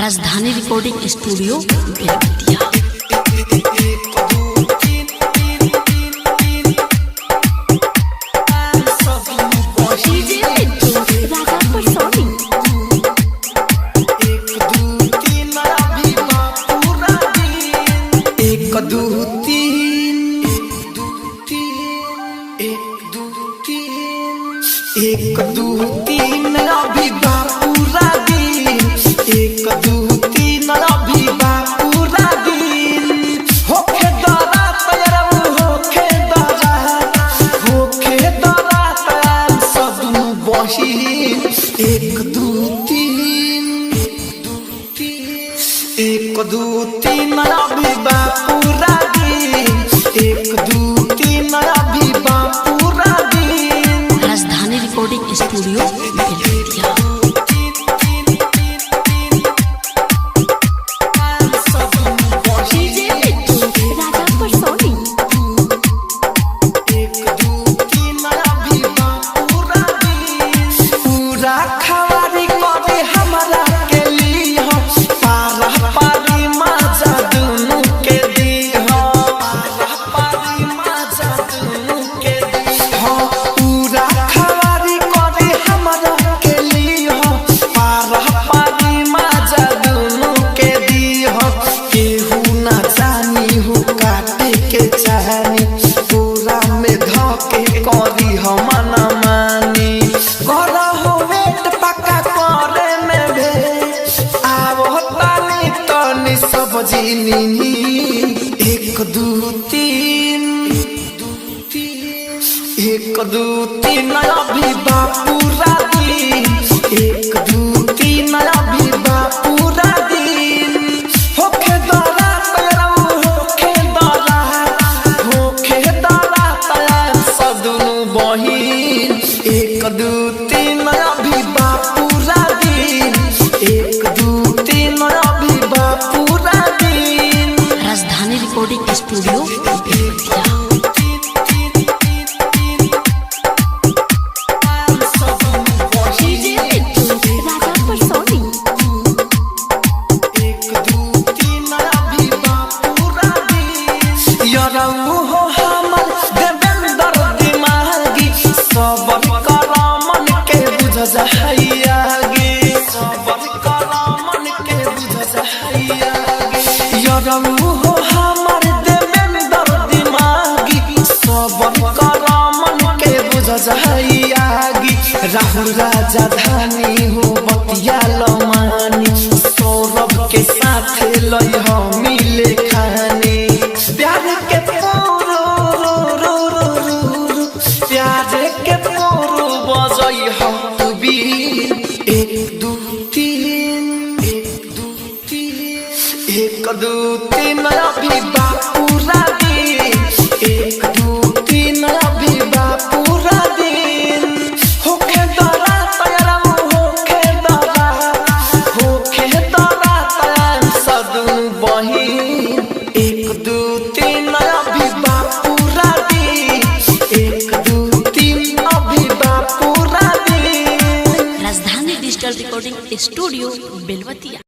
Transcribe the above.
राजधानी recording studio Belwatia. एक दू तीन अभी बा पूरा दिन, एक दू तीन अभी बा पूरा दिन। होखे दरा तैयार होखे दरा तैयार सब बहिन। एक दू तीन एक दू तीन अभी बा पूरा दिन, एक दू तीन अभी बा पूरा दिन। राजधानी रिकॉर्डिंग स्टूडियो बेलवतिया। एक दू तीन एक दू तीन अभी बा पूरा दिन, एक दू तीन अभी बा पूरा दिन। होखे दरा तैयार होखे दरा तैयार सब दुनू बहिन। एक दू तीन अभी बा पूरा दिन, एक दू तीन अभी बा पूरा दिन। राजधानी रिकॉर्डिंग स्टूडियो बेलवतिया। राहुल राजधानी हो बतिया लमानी, सौरभ के साथ लई हम मिले खाने। प्यार के प्यार के बजई हम भी। एक दू तीन एक दू तीन अभी बा पूरा दिन, एक दू तीन अभी बा पूरा दिन। होखे दरा तैयार सब बहिन। एक दू तीन अभी बा पूरा दिन, एक दू तीन अभी बा पूरा दिन। राजधानी डिजिटल रिकॉर्डिंग स्टूडियो बेलवतिया।